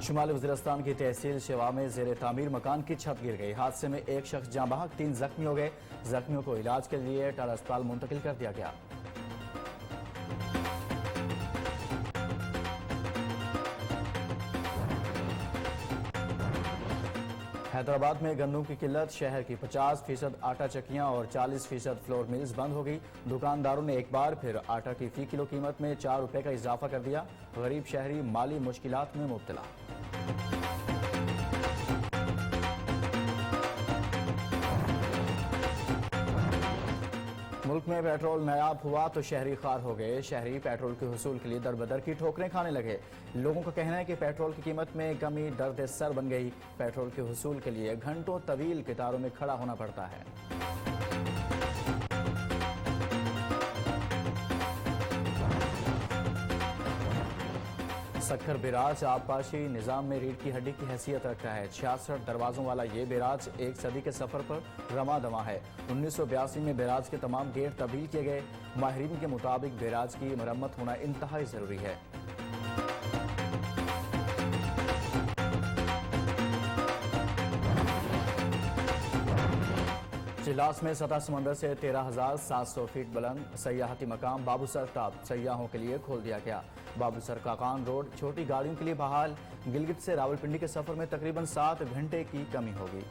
शुमाली वज़ीरिस्तान की तहसील शेवा में ज़ेर तामीर मकान की छत गिर गई। हादसे में एक शख्स जाँ बहक, 3 जख्मी हो गए। जख्मियों को इलाज के लिए टाटा अस्पताल मुंतकिल कर दिया गया। हैदराबाद में गंदम की किल्लत, शहर की 50% आटा चक्कियां और 40% फ्लोर मिल्स बंद हो गई। दुकानदारों ने एक बार फिर आटा की फी किलो कीमत में 4 रुपए का इजाफा कर दिया। गरीब शहरी माली मुश्किलात में मुब्तला। मुल्क में पेट्रोल नायाब हुआ तो शहरी खार हो गए। शहरी पेट्रोल के हुसूल के लिए दरबदर की ठोकरें खाने लगे। लोगों का कहना है कि पेट्रोल की कीमत में कमी दर्द सर बन गई। पेट्रोल के हुसूल के लिए घंटों तवील कतारों में खड़ा होना पड़ता है। सक्खर बैराज आबपाशी निज़ाम में रीढ़ की हड्डी की हैसियत रखता है। 66 दरवाजों वाला ये बैराज एक सदी के सफर पर रमा दमा है। 1982 में बैराज के तमाम गेट तब्दील किए गए। माहिरीन के मुताबिक बैराज की मरम्मत होना इंतहाई जरूरी है। चिलास में सतह समंदर से 13,700 फीट बुलंद सयाहती मकाम बाबूसर टॉप सयाहों के लिए खोल दिया गया। बाबूसर काकान रोड छोटी गाड़ियों के लिए बहाल। गिलगित से रावलपिंडी के सफर में तकरीबन 7 घंटे की कमी होगी।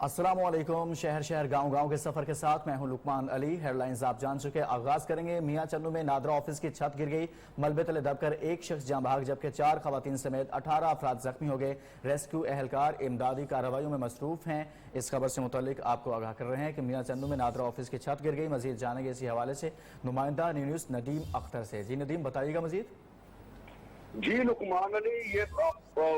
अस्सलामुअलैकुम। शहर शहर गांव गांव के सफर के साथ मैं हूं लुकमान अली। हेडलाइंस आप जान चुके। आगाज करेंगे। मियां चन्नू में नादरा ऑफिस की छत गिर गई। मलबे तले दबकर एक शख्स जाँ बहक जबकि 4 खवातीन समेत 18 अफराद जख्मी हो गए। रेस्क्यू एहलकार इमदादी कार्रवाइयों में मसरूफ हैं। इस खबर से मुतल्लिक आपको आगाह कर रहे हैं कि मियां चन्नू में नादरा ऑफिस की छत गिर गई। मजीद जानेंगे इसी हवाले से नुमाइंदा न्यूज़ नदीम अख्तर से। जी नदीम, बताइएगा मजीद। जी लुकमान अली, ये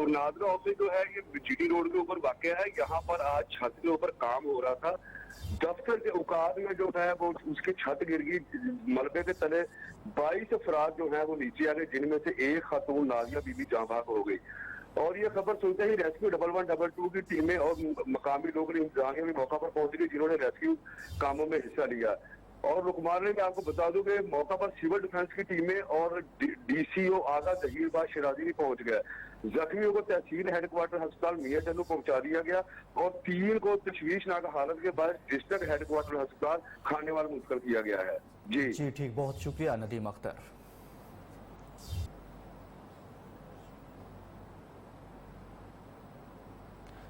नादरा ऑफिस जो है ये जीटी रोड के ऊपर वाक़ है। यहाँ पर आज छत के ऊपर काम हो रहा था। दफ्तर के औकात में जो है वो उसकी छत गिर गई। मलबे के तले 22 अफराद जो है वो नीचे आ गए, जिनमें से एक खातून नाजिया बीबी जाँ बहक हो गई। और ये खबर सुनते ही रेस्क्यू 1112 की टीमें और मकामी लोग इंतजामिया भी मौका पर पहुंच गई, जिन्होंने रेस्क्यू कामों में हिस्सा लिया। और लुकमान ने आपको बता दूं कि मौका पर सिविल डिफेंस की टीमें और डीसीओ आगा जहीरबाज शिराजी भी पहुंच गए। जख्मियों को तहसील हेडक्वार्टर अस्पताल मियां चन्नू पहुंचा दिया गया और 3 को तशवीशनाक हालत के बाद डिस्ट्रिक्ट हेडक्वार्टर अस्पताल खानेवाल मुंतकिल किया गया है। जी ठीक, बहुत शुक्रिया नदीम अख्तर।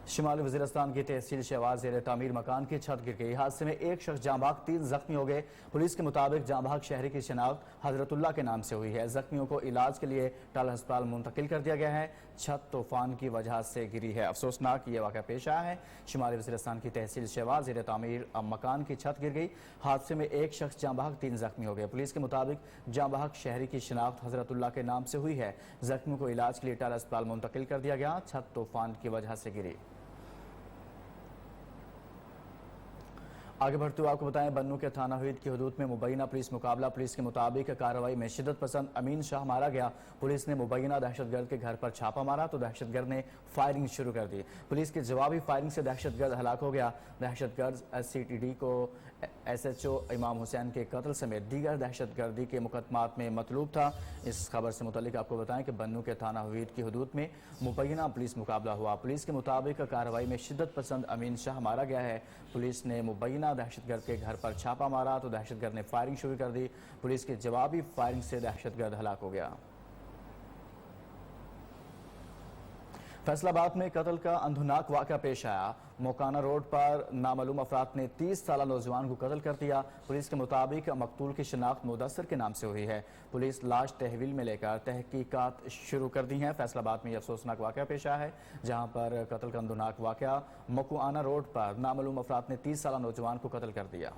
शुमाली वज़ीरिस्तान की तहसील शेवा ज़ेर तामीर मकान की छत गिर गई। हादसे में एक शख्स जाँ बहक, 3 जख्मी हो गए। पुलिस के मुताबिक जाँ बहक शहरी की शनाख्त हजरतुल्लाह के नाम से हुई है। जख्मियों को इलाज के लिए टाटा अस्पताल मुंतकिल कर दिया गया है। छत तूफान की वजह से गिरी है। अफसोसनाक ये वाक़या पेश आया है। शुमाली वज़ीरिस्तान की तहसील शेवा ज़ेर तामीर मकान की छत गिर गई। हादसे में एक शख्स जाँ बहक, 3 जख्मी हो गए। पुलिस के मुताबिक जाँ बहक शहरी की शनाख्त हजरतुल्लाह के नाम से हुई है। जख्मियों को इलाज के लिए टाटा अस्पताल मुंतकिल कर दिया गया। छत तूफान की वजह से गिरी। आगे बढ़ते हुए आपको बताएं, बन्नू के थाना हुईद की हदूद में मुबैना पुलिस मुकाबला। पुलिस के मुताबिक कार्रवाई में शिद्दत पसंद अमीन शाह मारा गया। पुलिस ने मुबैना दहशतगर्द के घर पर छापा मारा तो दहशतगर्द ने फायरिंग शुरू कर दी। पुलिस की जवाबी फायरिंग से दहशतगर्द हलाक हो गया। दहशतगर्द SCTD को SHO इमाम हुसैन के कत्ल समेत दीगर दहशतगर्दी के मुकदमात में मतलूब था। इस खबर से मुतल्लिक आपको बताएं कि बन्नू के थाना हुईद की हदूद में मुबैना पुलिस मुकाबला हुआ। पुलिस के मुताबिक कार्रवाई में शिद्दत पसंद अमीन शाह मारा गया है। पुलिस ने मुबैना दहशतगर्द के घर पर छापा मारा तो दहशतगर्द ने फायरिंग शुरू कर दी। पुलिस की जवाबी फायरिंग से दहशतगर्द हलाक हो गया। फैसलाबाद में कत्ल का अंधुनाक वाक़या पेश आया। मोकाना रोड पर नामालूम अफराद ने 30 साला नौजवान को कत्ल कर दिया। पुलिस के मुताबिक मकतूल की शनाख्त मुदस्सर के नाम से हुई है। पुलिस लाश तहवील में लेकर तहकीकात शुरू कर दी हैं। फैसलाबाद में यह अफसोसनाक वाक़या पेश आया है, जहां पर कत्ल का अंधुनाक वाक़या मोकाना रोड पर नामालूम अफराद ने 30 साला नौजवान को कत्ल कर दिया।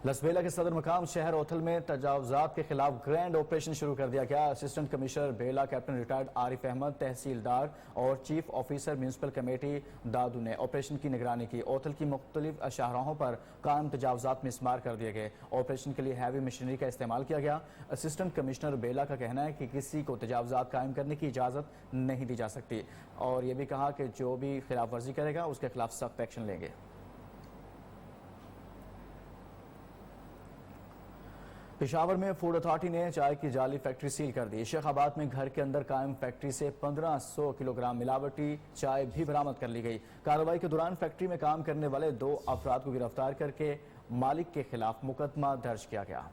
लसबेला के सदर मकाम शहर ओथल में तजावजात के खिलाफ ग्रैंड ऑपरेशन शुरू कर दिया गया। असिस्टेंट कमिश्नर बेला, कैप्टन रिटायर्ड आरिफ अहमद, तहसीलदार और चीफ ऑफिसर म्यूनसिपल कमेटी दादू ने ऑपरेशन की निगरानी की। ओथल की मुख्तलिफ शाहराहों पर कायम तजावजात मिसमार कर दिए गए। ऑपरेशन के लिए हैवी मशीनरी का इस्तेमाल किया गया। असिस्टेंट कमिश्नर बेला का कहना है कि किसी को तजावजात कायम करने की इजाज़त नहीं दी जा सकती और ये भी कहा कि जो भी खिलाफ वर्जी करेगा उसके खिलाफ सख्त एक्शन लेंगे। पेशावर में फूड अथॉरिटी ने चाय की जाली फैक्ट्री सील कर दी। शेखाबाद में घर के अंदर कायम फैक्ट्री से 1500 किलोग्राम मिलावटी चाय भी बरामद कर ली गई। कार्रवाई के दौरान फैक्ट्री में काम करने वाले 2 अफराद को गिरफ्तार करके मालिक के खिलाफ मुकदमा दर्ज किया गया।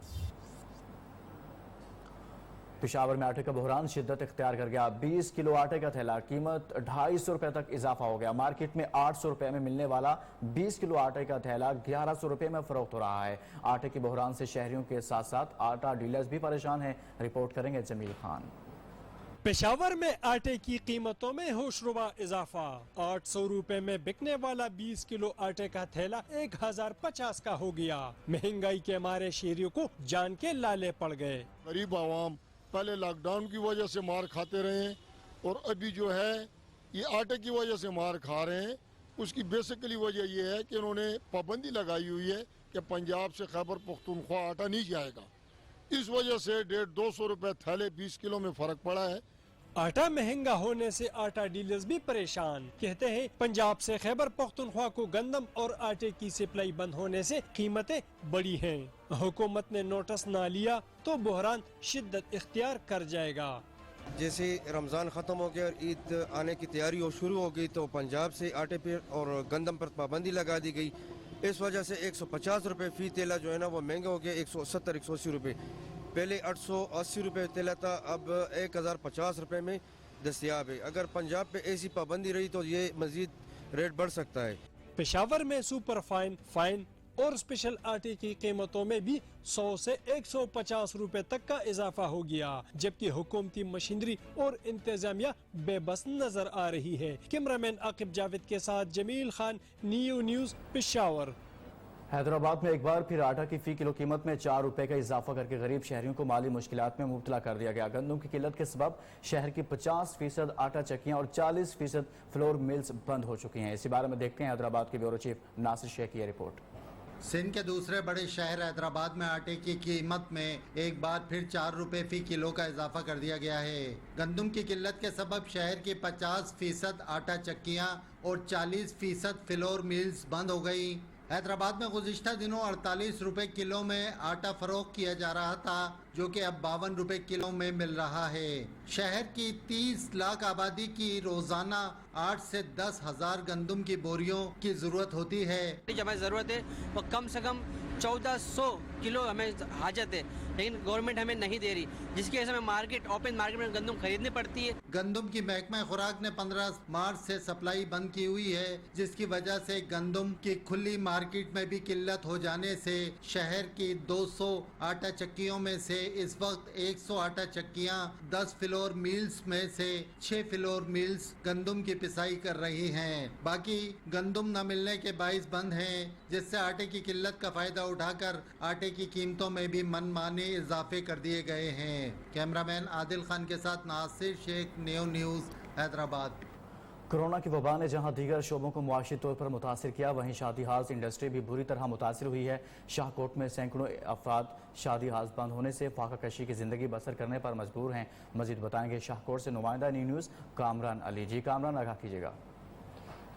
पेशावर में आटे का बहरान शिद्दत इख्तियार कर गया। 20 किलो आटे का थैला कीमत 250 रुपए तक इजाफा हो गया। मार्केट में 800 रुपए में मिलने वाला 20 किलो आटे का थैला 1100 रुपए में फरोख्त हो रहा है। आटे के बहरान से शहरियों के साथ साथ आटा डीलर्स भी परेशान हैं। रिपोर्ट करेंगे जमील खान। पेशावर में आटे की कीमतों में होशरुबा इजाफा। 800 रुपए में बिकने वाला 20 किलो आटे का थैला 1050 का हो गया। महंगाई के मारे शहरियों को जान के लाले पड़ गए। गरीब आवाम पहले लॉकडाउन की वजह से मार खाते रहे और अभी जो है ये आटे की वजह से मार खा रहे हैं। उसकी बेसिकली वजह ये है कि उन्होंने पाबंदी लगाई हुई है कि पंजाब से खैबर पख्तूनख्वा आटा नहीं जाएगा। इस वजह से 150-200 रुपए थैले 20 किलो में फर्क पड़ा है। आटा महंगा होने से आटा डीलर्स भी परेशान। कहते हैं पंजाब से खैबर पख्तूनख्वा को गंदम और आटे की सप्लाई बंद होने से कीमतें बढ़ी हैं। हुकूमत ने नोटिस ना लिया तो बहरान शिद्दत इख्तियार कर जाएगा। जैसे रमज़ान ख़त्म हो गया और ईद आने की तैयारी हो शुरू हो गई तो पंजाब से आटे पर और गंदम पर पाबंदी लगा दी गई। इस वजह से 150 रुपये फ़ी तेला जो है ना वो महंगा हो गया। 170-180 रुपये पहले 880 रुपये तेला था, अब 1050 रुपये में दस्तियाब है। अगर पंजाब पे ऐसी पाबंदी रही तो ये मजीद रेट बढ़ सकता है। पेशावर में सुपर फाइन, फाइन और स्पेशल आटे की कीमतों में भी 100 से 150 रुपए तक का इजाफा हो गया, जबकि हुकूमती मशीनरी और इंतजामिया बेबस नजर आ रही है। कैमरामैन आकिब जावेद के साथ जमील खान, न्यू न्यूज़, पेशावर। हैदराबाद में एक बार फिर आटा की फी किलो कीमत में 4 रुपए का इजाफा करके गरीब शहरियों को माली मुश्किलात में मुब्तला कर दिया गया। गंदम की किल्लत के सबब शहर की 50% आटा चक्कियां और 40% फ्लोर मिल्स बंद हो चुकी हैं। इसी बारे में देखते हैं हैदराबाद के ब्यूरो चीफ नासिर शेख की रिपोर्ट। सिंध के दूसरे बड़े शहर हैदराबाद में आटे की कीमत में एक बार फिर 4 रुपए फी किलो का इजाफा कर दिया गया है। गंदम की किल्लत के सबब शहर की 50% आटा चक्कियां और 40% फ्लोर मिल्स बंद हो गई। हैदराबाद में गुज़िश्ता दिनों 48 रुपए किलो में आटा फरोख्त किया जा रहा था, जो कि अब 52 रुपए किलो में मिल रहा है। शहर की 30 लाख आबादी की रोजाना 8 से 10 हजार गंदम की बोरियों की जरूरत होती है। जो हमें ज़रूरत है वो कम से कम 1400 किलो हमें हाजत है, लेकिन गवर्नमेंट हमें नहीं दे रही, जिसकी वजह से हमें ओपन मार्केट में गंदम खरीदनी पड़ती है। गंदम की महकमा खुराक ने 15 मार्च से सप्लाई बंद की हुई है, जिसकी वजह से गंदम की खुली मार्केट में भी किल्लत हो जाने से शहर की 200 आटा चक्कियों में से इस वक्त 100 आटा चक्कियां 10 फ्लोर मिल्स में से 6 फ्लोर मिल्स गंदम की पिसाई कर रही हैं। बाकी गंदम न मिलने के बाइस बंद हैं, जिससे आटे की किल्लत का फायदा उठाकर आटे की कीमतों में भी मनमाने इजाफे कर दिए गए हैं। कैमरामैन आदिल खान के साथ Nasir Shaikh, new news, Hyderabad. Corona की वबा ने जहां दीगर शोबों को मुआशी तौर पर मुतासिर किया, वहीं शादी हाउस इंडस्ट्री भी बुरी तरह मुतासिर हुई है। शाहकोट में सैकड़ों अफराद शादी हाउस बंद होने से फाका कशी की जिंदगी बसर करने पर मजबूर हैं। मजीद बताएंगे शाहकोट से नुमाइंदा न्यू न्यूज़ कामरान अली। जी कामरान, आगाह कीजिएगा।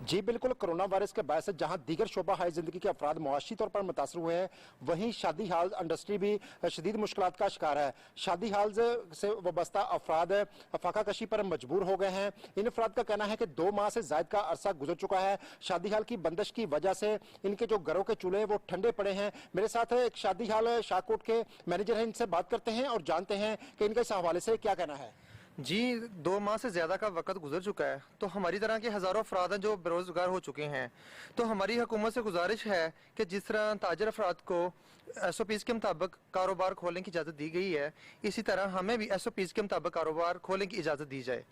जी बिल्कुल, कोरोना वायरस के बायस जहां दीगर शोबा हाई जिंदगी के अफराद मुआशी तौर पर मुतासर हुए हैं, वहीं शादी हाल इंडस्ट्री भी शदीद मुश्किलात का शिकार है। शादी हाल से वाबस्ता अफराद फाका कशी पर मजबूर हो गए हैं। इन अफराद का कहना है कि 2 माह से जायद का अरसा गुजर चुका है। शादी हाल की बंदिश की वजह से इनके जो घरों के चूल्हे वो ठंडे पड़े हैं। मेरे साथ एक शादी हाल शाहकोट के मैनेजर हैं, इनसे बात करते हैं और जानते हैं कि इनके इस हवाले से क्या कहना है। जी, 2 माह से ज़्यादा का वक्त गुजर चुका है, तो हमारी तरह के हज़ारों अफराद हैं जो बेरोज़गार हो चुके हैं। तो हमारी हुकूमत से गुजारिश है कि जिस तरह ताजर अफराद को SOPs के मुताबिक कारोबार खोलने की इजाज़त दी गई है, इसी तरह हमें भी SOPs के मुताबिक कारोबार खोलने की इजाज़त दी जाए।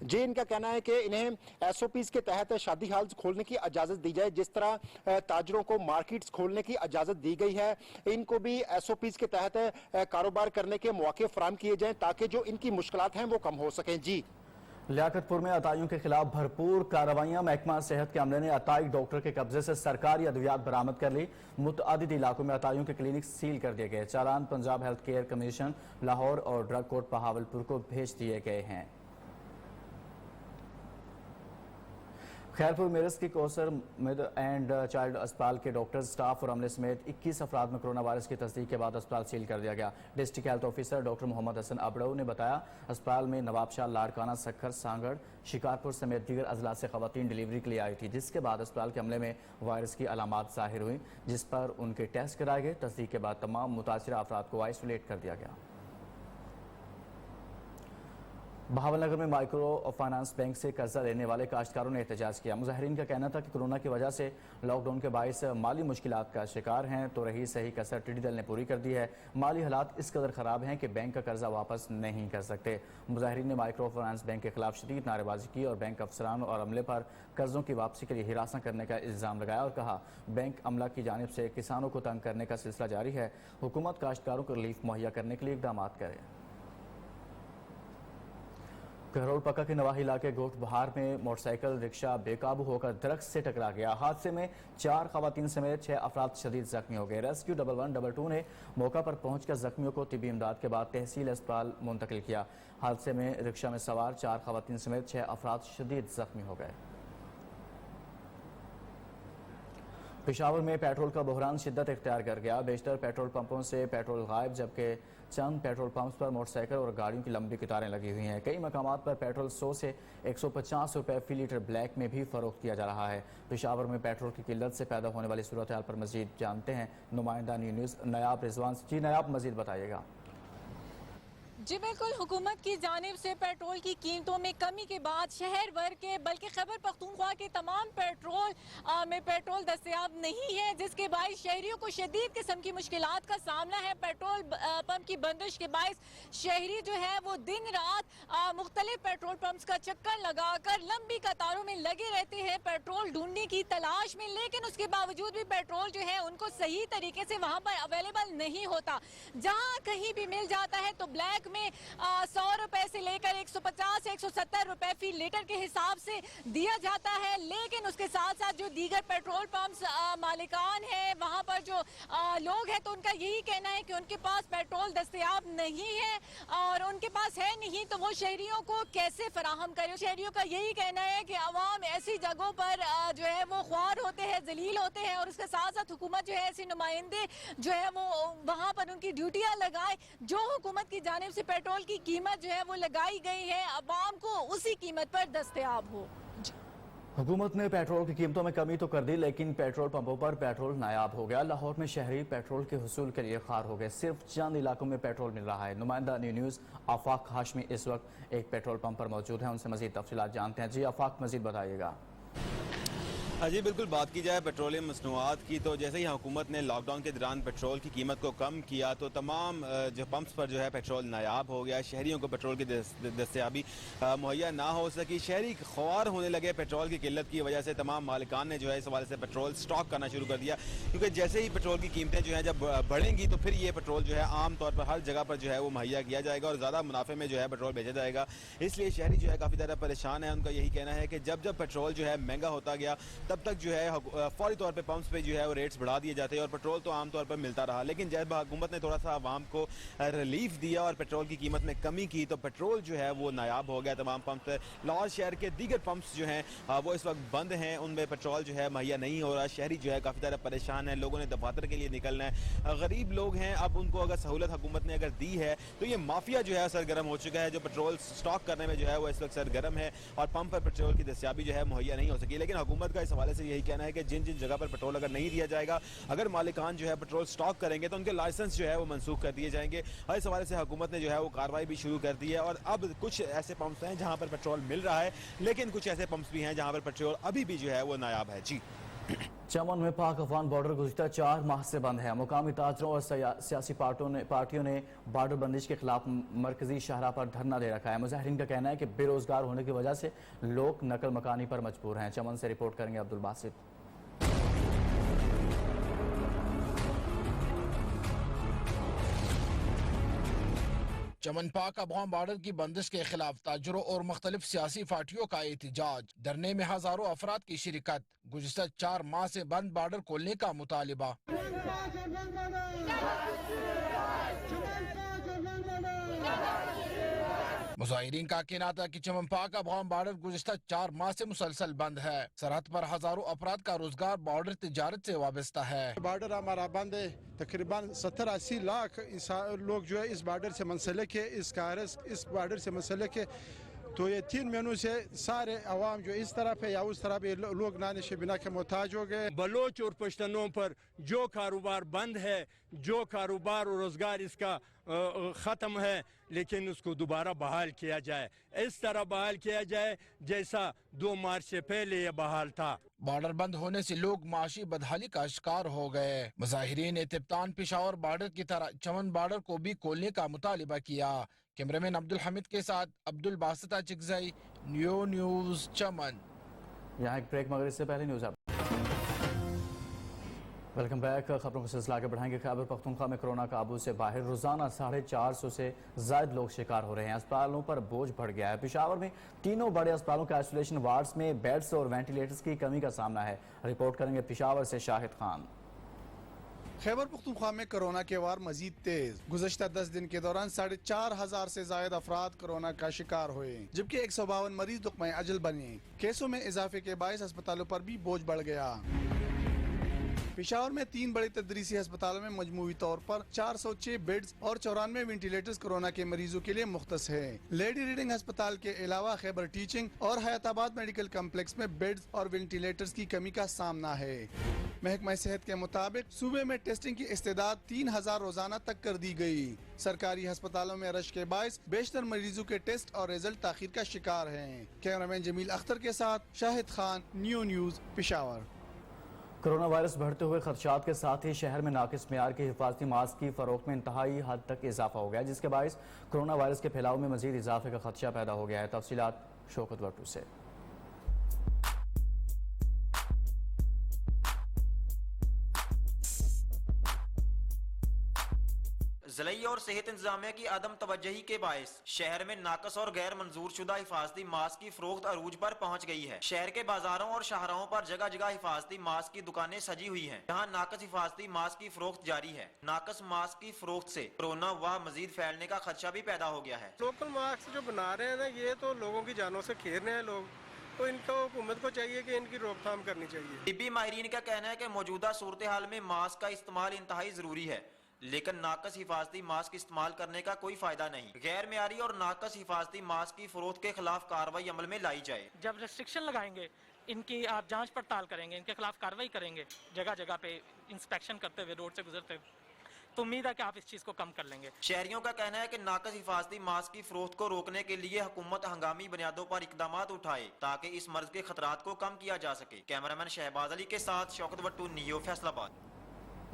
जी, इनका कहना है कि इन्हें SOPs के तहत शादी हाल खोलने की इजाज़त दी जाए। जिस तरह ताजरों को मार्केट्स खोलने की इजाज़त दी गई है, इनको भी SOPs के तहत कारोबार करने के मौके फराहम किए जाएं ताकि जो इनकी मुश्किलात हैं वो कम हो सकें। जी, लियाकतपुर में अताइयों के खिलाफ भरपूर कार्रवाइयां। महकमा सेहत के अमले ने अताई डॉक्टर के कब्जे से सरकारी अद्वियात बरामद कर ली। मुतअद्दिद इलाकों में अताइयों के क्लिनिक सील कर दिए गए। चालान Punjab health care commission Lahore और ड्रग कोर्ट बहावलपुर को भेज दिए गए हैं। खैरपुर मेरस की कौसर मिड एंड चाइल्ड अस्पताल के डॉक्टर, स्टाफ और अमले समेत 21 अफराद में कोरोना वायरस की तस्दीक के बाद अस्पताल सील कर दिया गया। District health officer doctor Mohammad Hasan अबड़ऊ ने बताया, अस्पताल में नवाबशाह, लाड़काना, सक्खर, सांगड़, शिकारपुर समेत दीगर अजला से खवातीन डिलीवरी के लिए आई थी, जिसके बाद अस्पताल के अमले में वायरस की अलामात जाहिर हुई, जिस पर उनके टेस्ट कराए गए। तस्दीक के बाद तमाम मुतासिरा अफराद को आइसोलेट कर दिया गया। बहावलनगर में माइक्रो फाइनेंस बैंक से कर्जा लेने वाले काश्तकारों ने एहतजाज किया। मुजाहिरीन का कहना था कि कोरोना की वजह से लॉकडाउन के बायस माली मुश्किलात का शिकार हैं, तो रही सही कसर टिड्डी दल ने पूरी कर दी है। माली हालात इस कदर ख़राब हैं कि बैंक का कर्जा वापस नहीं कर सकते। मुजाहिरीन ने माइक्रो फाइनेंस बैंक के खिलाफ शदीद नारेबाजी की और बैंक अफसरान और अमले पर कर्जों की वापसी के लिए हिरासत करने का इल्ज़ाम लगाया और कहा, बैंक अमला की जानिब से किसानों को तंग करने का सिलसिला जारी है। हुकूमत काश्तकारों को रिलीफ मुहैया करने के लिए इकदाम करे। कहरोल पक्का के नवाही इलाके गोट बहार में मोटरसाइकिल रिक्शा बेकाबू होकर दरख्त से टकरा गया। हादसे में 4 खवातीन समेत 6 अफराद शदीद जख्मी हो गए। रेस्क्यू 112 ने मौका पर पहुंचकर जख्मियों को तिबी इमदाद के बाद तहसील अस्पताल मुंतकिल किया। हादसे में रिक्शा में सवार 4 खवातीन समेत 6 अफराद शदीद जख्मी हो गए। पेशावर में पेट्रोल का बहरान शिद्दत इख्तियार कर गया। बेशतर पेट्रोल पंपों से पेट्रोल गायब, जबकि चंद पेट्रोल पंप्स पर मोटरसाइकिल और गाड़ियों की लंबी कतारें लगी हुई हैं। कई मकामात पर पेट्रोल 100 से 150 रुपए फी लीटर ब्लैक में भी फरोख्त किया जा रहा है। पेशावर में पेट्रोल की किल्लत से पैदा होने वाली सूरत हाल पर मजीद जानते हैं नुमाइंदा न्यूज़ नयाब रिजवान। जी नयाब, मजीद बताइएगा। जी बिल्कुल, हुकूमत की जानिब से पेट्रोल की कीमतों में कमी के बाद शहर भर के बल्कि खैबर पख्तूनख्वा के तमाम पेट्रोल में पेट्रोल दस्तयाब नहीं है, जिसके बायस शहरियों को शदीद किस्म की मुश्किलात का सामना है। पेट्रोल पंप की बंदिश के बायस शहरी जो है वो दिन रात मुख्तलिफ पेट्रोल पंप्स का चक्कर लगाकर लंबी कतारों में लगे रहते हैं पेट्रोल ढूंढने की तलाश में, लेकिन उसके बावजूद भी पेट्रोल जो है उनको सही तरीके से वहाँ पर अवेलेबल नहीं होता। जहाँ कहीं भी मिल जाता है तो ब्लैक में 100 रुपए से लेकर 150 170 रुपए फी लीटर के हिसाब से दिया जाता है। लेकिन उसके साथ साथ जो दीगर पेट्रोल पंप्स मालिकान है, वहाँ पर जो लोग हैं, तो उनका यही कहना है कि उनके पास पेट्रोल दस्तयाब नहीं है और उनके पास है नहीं तो वो शहरियों को कैसे फराहम करे। शहरियों का यही कहना है कि अवाम ऐसी जगहों पर जो है वो ख्वार होते हैं, जलील होते हैं और उसके साथ साथ हुकूमत जो है ऐसी नुमाइंदे जो है वो वहाँ पर उनकी ड्यूटियाँ लगाए। जो हुकूमत की जानिब से पेट्रोल की कीमत जो है वो लगाई गई है, अवाम को उसी कीमत पर दस्तयाब हो। हुकूमत ने पेट्रोल की कीमतों में कमी तो कर दी, लेकिन पेट्रोल पंपों पर पेट्रोल नायाब हो गया। लाहौर में शहरी पेट्रोल के हुसूल के लिए खार हो गए। सिर्फ चंद इलाकों में पेट्रोल मिल रहा है। नुमाइंदा न्यूज़ आफाक हाशमी इस वक्त एक पेट्रोल पंप पर मौजूद हैं, उनसे मजीद तफसीलात जानते हैं। जी आफाक, मजीद बताइएगा। जी बिल्कुल, बात की जाए पेट्रोलियम मसनूआत की तो जैसे ही हुकूमत ने लॉकडाउन के दौरान पेट्रोल की कीमत को कम किया तो तमाम जो पंप्स पर जो है पेट्रोल नायाब हो गया। शहरियों को पेट्रोल की दस्तयाबी मुहैया ना हो सकी। शहरी ख्वार होने लगे पेट्रोल की किल्लत की वजह से। तमाम मालिकान ने जो है इस हवाले से पेट्रोल स्टॉक करना शुरू कर दिया, क्योंकि जैसे ही पेट्रोल की कीमतें जो है जब बढ़ेंगी तो फिर ये पेट्रोल जो है आम तौर पर हर जगह पर जो है वो मुहैया किया जाएगा और ज़्यादा मुनाफे में जो है पेट्रोल बेचा जाएगा। इसलिए शहरी जो है काफ़ी ज़्यादा परेशान है। उनका यही कहना है कि जब जब पेट्रोल जो है महंगा होता गया तब तक जो है फौरी तौर पे पंप्स पे जो है वो रेट्स बढ़ा दिए जाते हैं और पेट्रोल तो आमतौर पर मिलता रहा। लेकिन जब हुकूमत ने थोड़ा सा आवाम को रिलीफ दिया और पेट्रोल की कीमत में कमी की तो पेट्रोल जो है वो नायाब हो गया तमाम पंप्स पर। लाहौर शहर के दीगर पंप्स जो हैं वो इस वक्त बंद हैं, उनमें पेट्रोल जो है मुहैया नहीं हो रहा। शहरी जो है काफ़ी ज़्यादा परेशान है। लोगों ने दफातर के लिए निकलना है, गरीब लोग हैं। अब उनको अगर सहूलत हुकूमत ने अगर दी है तो ये माफिया जो है सरगर्म हो चुका है, जो पेट्रोल स्टॉक करने में जो है वो इस वक्त सरगर्म है और पंप पर पेट्रोल की दस्तयाबी जो है मुहैया नहीं हो सकी। लेकिन हुकूमत का इस हवाले से यही कहना है कि जिन जिन जगह पर पेट्रोल अगर नहीं दिया जाएगा, अगर मालिकान जो है पेट्रोल स्टॉक करेंगे तो उनके लाइसेंस जो है वो मनसूख कर दिए जाएंगे। और इस हवाले से हुकूमत ने जो है वो कार्रवाई भी शुरू कर दी है। और अब कुछ ऐसे पंप्स हैं जहां पर पेट्रोल मिल रहा है, लेकिन कुछ ऐसे पंप्स भी हैं जहां पर पेट्रोल अभी भी जो है वो नायाब है। जी चमन में पाक अफगान बॉर्डर गुज़िश्ता 4 माह से बंद है। मुकामी ताजरों और सियासी पार्टियों ने बॉर्डर बंदिश के खिलाफ मरकजी शाहरा पर धरना दे रखा है। मुजाहिरीन का कहना है कि बेरोजगार होने की वजह से लोग नकल मकानी पर मजबूर हैं। चमन से रिपोर्ट करेंगे अब्दुल बासित। चमन पाक अफगान बॉर्डर की बंदिश के खिलाफ ताजरों और मुख्तलिफ सियासी पार्टियों का एहतजाज। धरने में हजारों अफराद की शिरकत। गुज़िश्ता 4 माह से बंद बॉर्डर खोलने का मुतालिबा। मुजाहिरीन का कहना था कि चमन पाक अफगान बॉर्डर गुज़िश्ता 4 माह से मुसलसल बंद है। सरहद पर हजारों अफराद का रोजगार बॉर्डर तिजारत से वाबस्ता है। बॉर्डर हमारा बंद है। तकरीबन 70-80 लाख लोग जो है इस बॉर्डर से मुंसलिक है, इस बॉर्डर से मुंसलिक है। तो ये 3 महीनों से सारे अवाम जो इस तरफ है या उस तरफ लोग नानिश बिना के मोहताज हो गए। बलोच और पश्तनों पर जो कारोबार बंद है, जो कारोबार और रोजगार इसका ख़त्म है, लेकिन उसको दोबारा बहाल किया जाए। इस तरह बहाल किया जाए जैसा 2 मार्च से पहले यह बहाल था। बॉर्डर बंद होने से लोग माशी बदहाली का शिकार हो गए। मुजाहिरीन ने तिब्तान पेशावर बॉर्डर की तरह चमन बॉर्डर को भी खोलने का मुतालिबा किया। कैमरामैन अब्दुल हमीद के साथ अब्दुल बासित चिकज़ई, न्यूज़ चमन। यहाँ एक ब्रेक मगर इससे पहले न्यूज़। Welcome back. खबरों का सिलसिला आगे बढ़ाएंगे। खैबर पख्तूनख्वा में कोरोना काबू से बाहर रोजाना 450 से ज्यादा लोग शिकार हो रहे हैं। अस्पतालों पर बोझ बढ़ गया है। पेशावर में तीनों बड़े अस्पतालों के आइसोलेशन वार्ड्स में बेड्स और वेंटिलेटर्स की कमी का सामना है। रिपोर्ट करेंगे पेशावर से शाहिद खान। खैबर पख्तूनख्वा में कोरोना के वार मजीद तेज। गुज़श्ता 10 दिन के दौरान 4,500 से ज्यादा अफराद कोरोना का शिकार हुए, जबकि 152 मरीज दुखमय अजल बने। केसों में इजाफे के बायस अस्पतालों पर भी बोझ बढ़ गया। पेशावर में 3 बड़े तदरीसी अस्पतालों में मजमूई तौर पर 406 बेड्स और 94 वेंटिलेटर्स कोरोना के मरीजों के लिए मुख्तस है। लेडी रीडिंग अस्पताल के अलावा खैबर टीचिंग और हयाताबाद मेडिकल कम्प्लेक्स में बेड्स और वेंटिलेटर्स की कमी का सामना है। महकमा सेहत के मुताबिक सूबे में टेस्टिंग की इस्तेदाद 3,000 रोजाना तक कर दी गई। सरकारी अस्पतालों में रश के बायस बेशतर मरीजों के टेस्ट और रिजल्ट ताखीर का शिकार हैं। कैमरामैन जमील अख्तर के साथ Shahid Khan, news Peshawar. Corona virus बढ़ते हुए खदशात के साथ ही शहर में नाकिस मेयार के हिफाजती मास्क की फरोख्त में इंतहाई हद तक इजाफा हो गया, जिसके बायस कोरोना वायरस के फैलाव में मजीद इजाफे का खदशा पैदा हो गया है। तफसीलात शौकत वटू से। ज़िले और सेहत इंतजामिया की अदम तवज्जही के बायस शहर में नाकस और गैर मंजूर शुदा हिफाजती मास्क की फरोख्त अरूज पर पहुँच गई है। शहर के बाजारों और शाहराहों पर जगह जगह हिफाजती मास्क की दुकानें सजी हुई हैं, जहाँ नाकस हिफाजती मास्क की फरोख्त जारी है। नाकस मास्क की फरोख्त से कोरोना व मजीद फैलने का खदशा भी पैदा हो गया है। लोकल मास्क जो बना रहे हैं ना, ये तो लोगों की जानों से खेल रहे हैं लोग, तो इनको हुकूमत को चाहिए कि इनकी रोकथाम करनी चाहिए। तिब्बी माहिरीन का कहना है कि मौजूदा सूरत हाल में मास्क का इस्तेमाल इंतहाई जरूरी है, लेकिन नाकस हिफाजती मास्क इस्तेमाल करने का कोई फायदा नहीं। गैर मियारी और नाकस हिफाजती मास्क की फरोख्त के खिलाफ कार्रवाई अमल में लाई जाए। जब रिस्ट्रिक्शन लगाएंगे, इनकी आप जांच पड़ताल करेंगे, इनके खिलाफ कार्रवाई करेंगे, जगह जगह पे इंस्पेक्शन करते हुए, रोड से गुजरते हुए, तो उम्मीद है कि आप इस चीज को कम कर लेंगे। शहरियों का कहना है कि नाकस हिफाजती मास्क की फरोख्त को रोकने के लिए हुकूमत हंगामी बुनियादों पर इकदाम उठाए ताकि इस मर्ज के खतरात को कम किया जा सके। कैमरामैन शहबाज अली के साथ शौकत वट्टू, न्यू फैसलाबाद।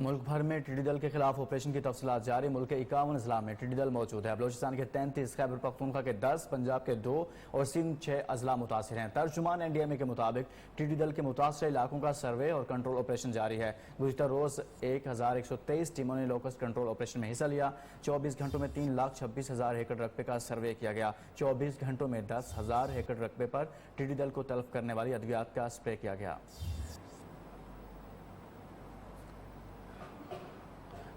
मुल्क भर में टिड्डी दल के खिलाफ ऑपरेशन की तफसीलात जारी। मुल्क के 51 अजला में टिड्डी दल मौजूद है। बलोचिस्तान के 33, खैबर पख्तूनख्वा के 10, पंजाब के 2 और सिंध 6 अजला मुतासिर हैं। तर्जुमान NDMA के मुताबिक टिड्डी दल के मुतासर इलाकों का सर्वे और कंट्रोल ऑपरेशन जारी है। गुज़िश्ता रोज 1123 टीमों ने लोकस कंट्रोल ऑपरेशन में हिस्सा लिया। 24 घंटों में 3,26,000 एकड़ रकबे का सर्वे किया गया। 24 घंटों में 10,000 एकड़ रकबे पर टिड्डी दल को तल्फ करने वाली अद्वियात का स्प्रे किया गया।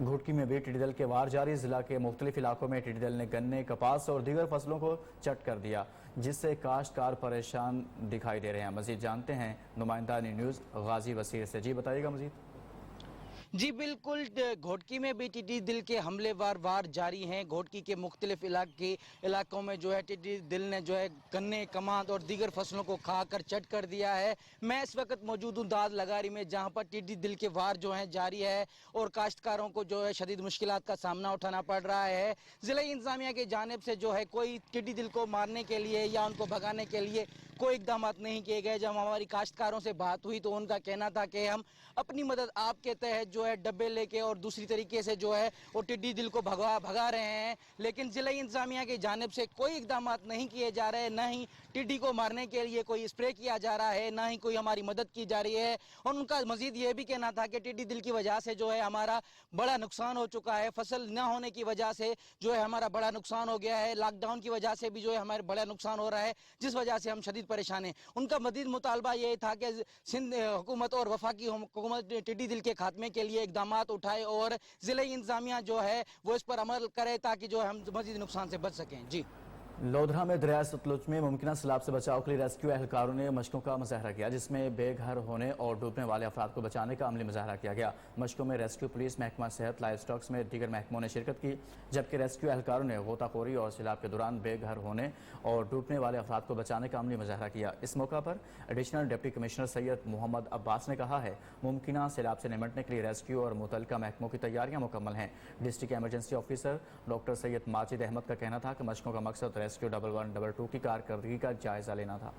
घुटकी में भी टिड्डी दल के वार जारी। जिला के मुख्तलिफ इलाकों में टिड्डी दल ने गन्ने, कपास और दीगर फसलों को चट कर दिया, जिससे काश्तकार परेशान दिखाई दे रहे हैं। मजीद जानते हैं नुमाइंदा न्यूज़ गाजी वसीर से। जी बताइएगा मजीद। जी बिल्कुल, घोटकी में भी टिड्डी दिल के हमले वार जारी हैं। घोटकी के मुख्तलिफ इलाकों में जो है टिड्डी दिल ने जो है गन्ने, कमांद और दीगर फसलों को खाकर चट कर दिया है। मैं इस वक्त मौजूद हूँ दाद लगारी में, जहाँ पर टिड्डी दिल के वार जो हैं जारी है और काश्तकारों को जो है शदीद मुश्किलात का सामना उठाना पड़ रहा है। ज़िला इंतजामिया की जानिब से जो है कोई टिड्डी दिल को मारने के लिए या उनको भगाने के लिए कोई इकदाम नहीं किए गए। जब हमारी काश्तकारों से बात हुई तो उनका कहना था कि हम अपनी मदद आपके तहत जो है डब्बे लेके और दूसरी तरीके से जो है वो टिड्डी दिल को भगा रहे हैं, लेकिन जिला इंतजामिया की जानिब से कोई इकदाम नहीं किए जा रहे, न ही टिड्डी को मारने के लिए कोई स्प्रे किया जा रहा है, ना ही कोई हमारी मदद की जा रही है। और उनका मजीद ये भी कहना था कि टिड्डी दिल की वजह से जो है हमारा बड़ा नुकसान हो चुका है, फसल न होने की वजह से जो है हमारा बड़ा नुकसान हो गया है, लॉकडाउन की वजह से भी जो है हमारे बड़ा नुकसान हो रहा है, जिस वजह से हम शदीद परेशान हैं। उनका मजीद मुतालबा ये था कि सिंध हुकूमत और वफाकी हुकूमत टिड्डी दिल के खात्मे के लिए इकदाम उठाए और जिला इंतजामिया जो है वो इस पर अमल करे ताकि जो है हम मजीद नुकसान से बच सकें। जी, लोधरा में दरिया सतलुज में मुमकिन सैलाब से बचाव के लिए रेस्क्यू एहलकारों ने मशकों का मुजाहरा किया, जिसमें बेघर होने और डूबने वाले अफराद को बचाने का अमली मुजाहरा किया गया। मशकों में रेस्क्यू पुलिस, महकमा सेहत, लाइव स्टॉक में दीगर महकमों ने शिरकत की, जबकि रेस्क्यू एहलकारों ने गोताखोरी और सैलाब के दौरान बेघर होने और डूबने वाले अफराद को बचाने का अमली मुजाहरा किया। इस मौका पर additional deputy commissioner Syed Mohammad Abbas ने कहा है मुमकिन सैलाब से निपटने के लिए रेस्क्यू और मुतल्लिका महकमों की तैयारियां मुकम्मल हैं। District emergency officer doctor Syed Majid Ahmed का कहना था कि मशकों का मकसद रेस्क्यू 112 की कारकर्दगी का जायजा लेना था।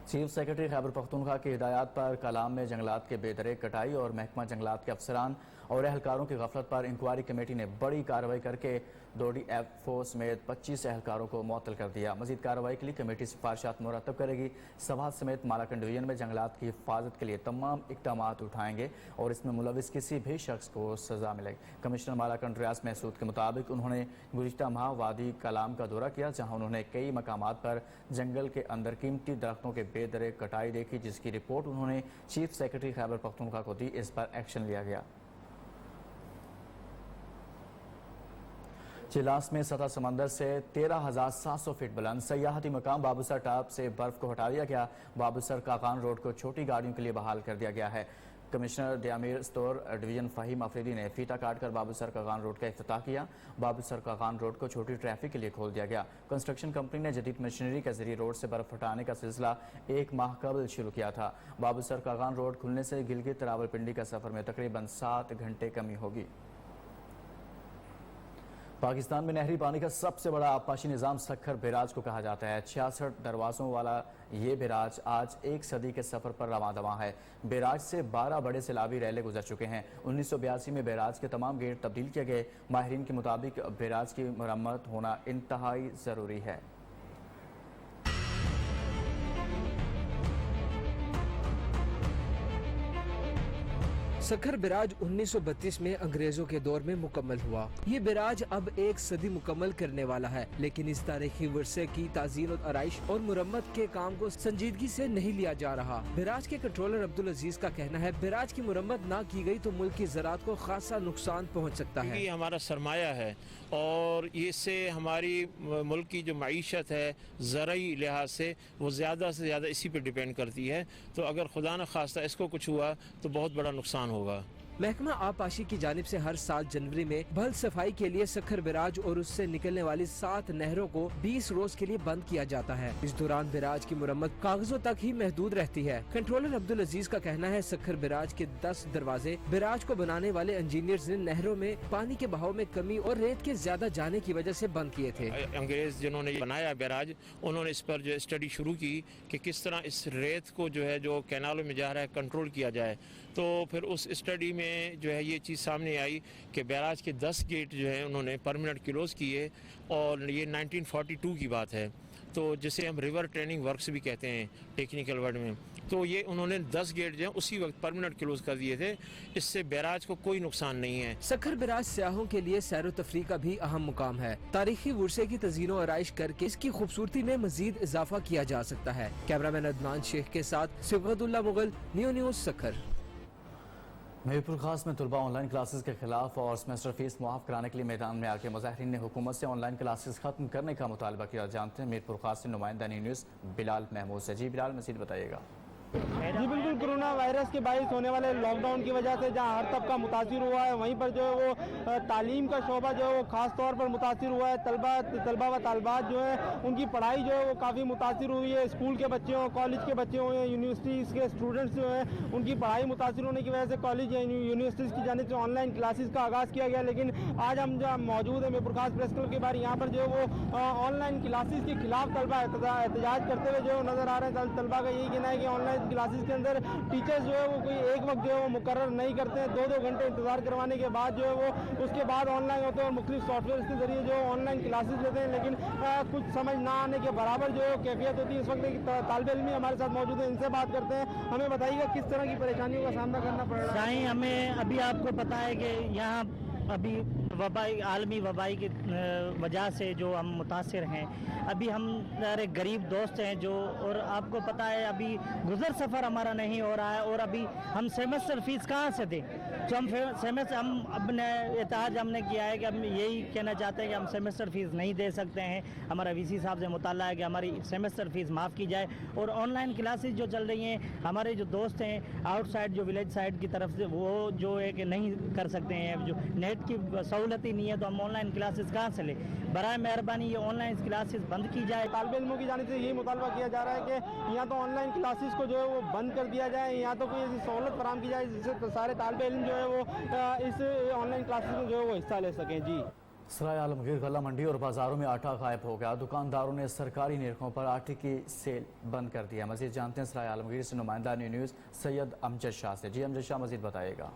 चीफ सेक्रेटरी खैबर पख्तूनख्वा की हिदायत पर कलाम में जंगलात के बेदरेक कटाई और महकमा जंगलात के अफसरान और एहलकारों की गफलत पर इंक्वायरी कमेटी ने बड़ी कार्रवाई करके डोडी एफ4 समेत 25 एहलकारों को मुअत्तल कर दिया। मजीद कार्रवाई के लिए कमेटी सिफारिशात मुरतब करेगी। सभात समेत मालाकंड डिवीजन में जंगलात की हिफाजत के लिए तमाम इकदाम उठाएंगे और इसमें मुलविस किसी भी शख्स को सजा मिलेगी। कमिश्नर मालाकंड रियाज महसूद के मुताबिक उन्होंने गुज़िश्ता माह वादी कलाम का दौरा किया, जहाँ उन्होंने कई मकामात पर जंगल के अंदर कीमती दरख्तों के बेदरे कटाई देखी, जिसकी रिपोर्ट उन्होंने चीफ सेक्रेटरी खैबर पख्तूनख्वा को दी। इस पर एक्शन लिया गया। चिलास में सतह समंदर से 13,700 फीट बुलंद सयाहती मकाम बाबूसर टॉप से बर्फ को हटा दिया गया। बाबूसर काकान रोड को छोटी गाड़ियों के लिए बहाल कर दिया गया है। कमिश्नर दियामीर स्टोर डिवीजन फ़हीम अफरीदी ने फीता काटकर बाबूसर काकान रोड का इफ्तिताह किया। बाबूसर काकान रोड को छोटी ट्रैफिक के लिए खोल दिया गया। कंस्ट्रक्शन कंपनी ने जदीद मशीनरी के जरिए रोड से बर्फ हटाने का सिलसिला 1 माह कबल शुरू किया था। बाबूसर काकान रोड खुलने से गिलगित रावलपिंडी का सफ़र में तकरीबन 7 घंटे कमी होगी। पाकिस्तान में नहरी पानी का सबसे बड़ा आबपाशी निज़ाम सखर बैराज को कहा जाता है। 66 दरवाज़ों वाला ये बैराज आज 1 सदी के सफ़र पर रवां दवा है। बैराज से 12 बड़े सैलाबी रैले गुजर चुके हैं। 1982 में बैराज के तमाम गेट तब्दील किए गए। माहिरीन के मुताबिक बैराज की मरम्मत होना इंतहाई ज़रूरी है। सखर बैराज 1932 में अंग्रेजों के दौर में मुकम्मल हुआ। ये बैराज अब 1 सदी मुकम्मल करने वाला है, लेकिन इस तारीखी वर्षे की ताज़ीन और आराइश और मुरम्मत के काम को संजीदगी से नहीं लिया जा रहा। बैराज के कंट्रोलर अब्दुल अजीज का कहना है बैराज की मुरम्मत न की गई तो मुल्क की ज़राअत को खासा नुकसान पहुँच सकता है। ये हमारा सरमाया है और इससे हमारी मुल्क की जो मईशत है ज़राई लिहाज से वो ज़्यादा से ज़्यादा इसी पर डिपेंड करती है। तो अगर खुदा न खास्ता इसको कुछ हुआ तो बहुत बड़ा नुकसान होगा। महकमा आबपाशी की जानिब से हर साल जनवरी में बहल सफाई के लिए सखर बैराज और उससे निकलने वाली 7 नहरों को 20 रोज के लिए बंद किया जाता है। इस दौरान बैराज की मुरम्मत कागजों तक ही महदूद रहती है। कंट्रोलर अब्दुल अजीज का कहना है सखर बैराज के 10 दरवाजे बैराज को बनाने वाले इंजीनियर्स ने नहरों में पानी के बहाव में कमी और रेत के ज्यादा जाने की वजह से बंद किए थे। अंग्रेज जिन्होंने बनाया बैराज उन्होंने इस पर जो स्टडी शुरू की कि किस तरह इस रेत को जो है जो कैनालों में जा रहा है कंट्रोल किया जाए। तो फिर उस स्टडी में जो है ये चीज़ सामने आई कि बैराज के 10 गेट जो है उन्होंने परमानेंट क्लोज किए और ये 1942 की बात है। तो जिसे हम रिवर ट्रेनिंग वर्क्स भी कहते हैं टेक्निकल वर्ड में। तो ये उन्होंने 10 गेट जो है उसी वक्त परमानेंट क्लोज कर दिए थे। इससे बैराज को कोई नुकसान नहीं है। सखर बैराज सियाहों के लिए सैर तफरी का भी अहम मुकाम है। तारीखी वर्षे की तज़ीनो आराइश करके इसकी खूबसूरती में मजीद इजाफा किया जा सकता है। कैमरामैन अदनान शेख के साथ सिबगतुल्लाह मुगल, न्यूज़ सखर। मीरपुर खास में तलबा ऑनलाइन क्लासेस के खिलाफ और सेमेस्टर फीस मुआफ कराने के लिए मैदान में आके मुजाहिरीन ने हुकूमत से ऑनलाइन क्लासेस खत्म करने का मुतालबा किया। जानते हैं मीरपुर खास से नुमाइंदा न्यूज़ बिलाल महमूद से। जी बिलाल, मज़ीद बताइएगा। जी बिल्कुल, कोरोना वायरस के बायस होने वाले लॉकडाउन की वजह से जहां हर तबका मुतासिर हुआ है, वहीं पर जो है वो तालीम का शोबा जो है वो खास तौर पर मुतासिर हुआ है। तलबा व तालबात जो है उनकी पढ़ाई जो है वो काफ़ी मुतासिर हुई है। स्कूल के बच्चे हों, कॉलेज के बच्चे हों, यूनिवर्सिटीज़ के स्टूडेंट्स जो हैं उनकी पढ़ाई मुतासिर होने की वजह से कॉलेज या यूनिवर्सिटीज़ की जानिब से ऑनलाइन क्लासेस का आगाज़ किया गया। लेकिन आज हम जहाँ मौजूद हैं मीरपुर खास प्रेस क्लब के बाहर, यहाँ पर जो है वो ऑनलाइन क्लासेस के खिलाफ तलबा एहतजाज करते हुए जो नज़र आ रहे हैं। तलबा का यही कहना है कि ऑनलाइन क्लासेस के अंदर टीचर्स जो है वो कोई एक वक्त जो है वो मुकर्रर नहीं करते हैं। 2-2 घंटे इंतजार करवाने के बाद जो है वो उसके बाद ऑनलाइन होते हैं और मुख्तलिफ सॉफ्टवेयर के जरिए जो ऑनलाइन क्लासेस लेते हैं। लेकिन कुछ समझ ना आने के बराबर जो कैफियत होती है। इस वक्त एक तालिब इल्म हमारे साथ मौजूद है, इनसे बात करते हैं। हमें बताइएगा किस तरह की परेशानियों का सामना करना पड़ रहा है। हमें अभी आपको पता है कि यहाँ अभी वबाई आलमी वबाई की वजह से जो हम मुतासिर हैं, अभी हम सारे गरीब दोस्त हैं जो, और आपको पता है अभी गुज़र सफ़र हमारा नहीं हो रहा है और अभी हम सेमेस्टर फीस कहाँ से दें। तो हम अपने एहतजाज हमने किया है कि हम यही कहना चाहते हैं कि हम सेमेस्टर फ़ीस नहीं दे सकते हैं। हमारा वीसी साहब से मुताला है कि हमारी सेमेस्टर फ़ीस माफ़ की जाए। और ऑनलाइन क्लासेस जो चल रही हैं, हमारे जो दोस्त हैं आउटसाइड जो विलेज साइड की तरफ से, वो जो है कि नहीं कर सकते हैं, जो नेट की सहूलत ही नहीं है, तो हम ऑनलाइन क्लासेस कहाँ से लें। बराए मेहरबानी ये ऑनलाइन क्लासेस बंद की जाए। तालिब इल्मों की जानिब से यही मुतालबा किया जा रहा है कि या तो ऑनलाइन क्लासेस को जो है वो बंद कर दिया जाए, या तो कोई ऐसी सहूलत फराम की जाए जिससे सारे तालिब इल्म जो है वो इस ऑनलाइन क्लासेस में जो है वो हिस्सा ले सकें। जी, सराय आलमगीर गला मंडी और बाजारों में आटा गायब हो गया। दुकानदारों ने सरकारी निरखों पर आटे की सेल बंद कर दिया। मजीद जानते हैं सराय आलमगीर से नुमाइंदा न्यूज़ सैयद अमजद शाह से। जी अमजद शाह, मजीद बताइएगा।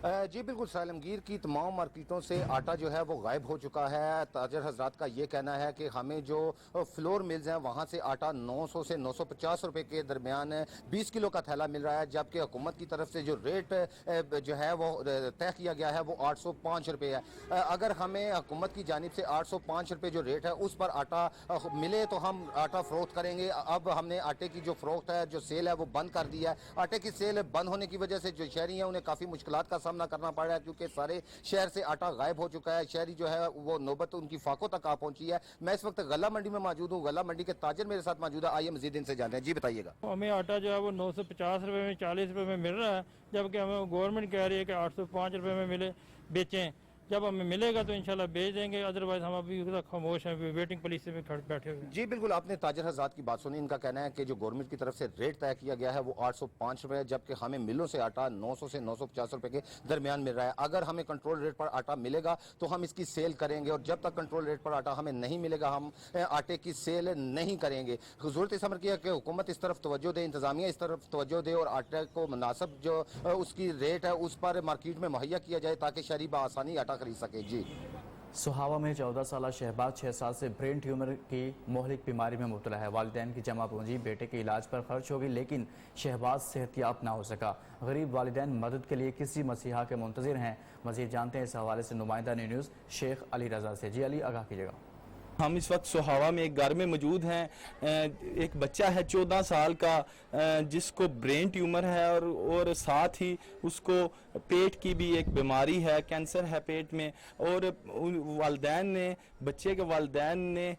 जी बिल्कुल, आलमगीर की तमाम मार्केटों से आटा जो है वो गायब हो चुका है। ताजर हजरात का ये कहना है कि हमें जो फ्लोर मिल्स हैं वहाँ से आटा 900 से 950 रुपए के दरमियान 20 किलो का थैला मिल रहा है, जबकि हुकूमत की तरफ से जो रेट जो है वो तय किया गया है वो 805 रुपये है। अगर हमें हुकूमत की जानिब से 805 रुपये जो रेट है उस पर आटा मिले तो हम आटा फ़रोख्त करेंगे। अब हमने आटे की जो फ़रोख्त है, जो सेल है, वो बंद कर दिया है। आटे की सेल बंद होने की वजह से जो शहरी हैं उन्हें काफ़ी मुश्किलात का सामना करना पड़ रहा है, क्योंकि सारे शहर से आटा गायब हो चुका है। शहरी जो है वो नौबत उनकी फाकों तक आ पहुंची है। मैं इस वक्त गला मंडी में मौजूद हूँ। गला मंडी के ताजर मेरे साथ मौजूद है। आइए मजीद इनसे जानते हैं। जी बताइएगा। हमें आटा जो है वो 950 रुपये में 40 रुपये में मिल रहा है, जबकि हमें गवर्नमेंट कह रही है कि 805 रुपये में मिले बेचें। जब हमें मिलेगा तो इंशाल्लाह बेच देंगे, अदरवाइज हम अभी खामोश हैं, वेटिंग पुलिस में बैठे हुए हैं। जी बिल्कुल, आपने ताजर हज़रात की बात सुनी। इनका कहना है कि जो गवर्नमेंट की तरफ से रेट तय किया गया है वो 805 रुपये है, जबकि हमें मिलों से आटा 900 से 950 रुपये के दरमियान मिल रहा है। अगर हमें कंट्रोल रेट पर आटा मिलेगा तो हम इसकी सेल करेंगे, और जब तक कंट्रोल रेट पर आटा हमें नहीं मिलेगा हम आटे की सेल नहीं करेंगे। ज़रूरत इस अमर की है कि हुकूमत इस तरफ तवज्जो दे, इंतजामिया इस तरफ तवज्जो दे और आटे को मुनासिब जो उसकी रेट है उस पर मार्केट में मुहैया किया जाए ताकि शहरी बआसानी आटा खरीद सके। जी, सुहावा में 14 साल शहबाज 6 साल से ब्रेन ट्यूमर की मोहलिक बीमारी में मुब्तला है। वालिदैन की जमा पूंजी बेटे के इलाज पर खर्च होगी, लेकिन शहबाज सेहतियाब ना हो सका। गरीब वालिदैन मदद के लिए किसी मसीहा के मुंतज़िर हैं। मज़ीद जानते हैं इस हवाले से नुमाइंदा न्यूज़ शेख अली रजा से। जी अली, आगाह कीजिएगा। हम इस वक्त सुहावा में एक घर में मौजूद हैं। एक बच्चा है 14 साल का जिसको ब्रेन ट्यूमर है और साथ ही उसको पेट की भी एक बीमारी है, कैंसर है पेट में। और वालिदैन ने, बच्चे के वालिदैन ने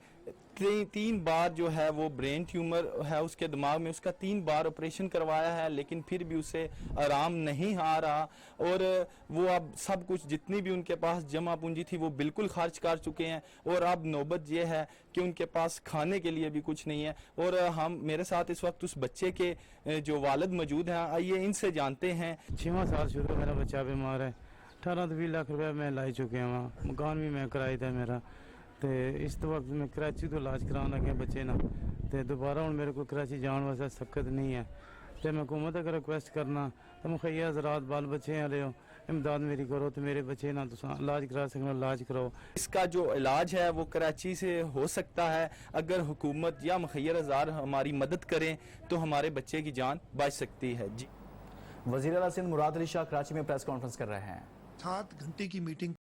3 बार जो है वो ब्रेन ट्यूमर है उसके दिमाग में, उसका 3 बार ऑपरेशन करवाया है, लेकिन फिर भी उसे आराम नहीं आ रहा। और वो अब सब कुछ जितनी भी उनके पास जमा पूंजी थी वो बिल्कुल खर्च कर चुके हैं, और अब नौबत ये है कि उनके पास खाने के लिए भी कुछ नहीं है। और मेरे साथ इस वक्त उस बच्चे के जो वालिद मौजूद हैं, आइए इनसे जानते हैं। 6वां साल शुरू मेरा बच्चा बीमार है। 18-20 लाख रुपया मैं लाई चुके हैं वहाँ, मकान भी मैं कराया था मेरा। तो इस वक्त मैं कराची तो इलाज कराने लगे बच्चे ना, तो दोबारा हूँ मेरे को कराची जाने वास्ते सख्त नहीं है। तो मैं हुकूमत अगर रिक्वेस्ट करना तो मुखैया हज़रात बाल बच्चे आ रहे हो, इमदाद मेरी करो तो मेरे बच्चे ना तो इलाज करा सकें, इलाज करो। इसका जो इलाज है वो कराची से हो सकता है। अगर हुकूमत या मुखैया हज़ार हमारी मदद करें तो हमारे बच्चे की जान बच सकती है। जी, वज़ीर आला सिंध मुराद अली शाह कराची में प्रेस कॉन्फ्रेंस कर रहे हैं। 7 घंटे की मीटिंग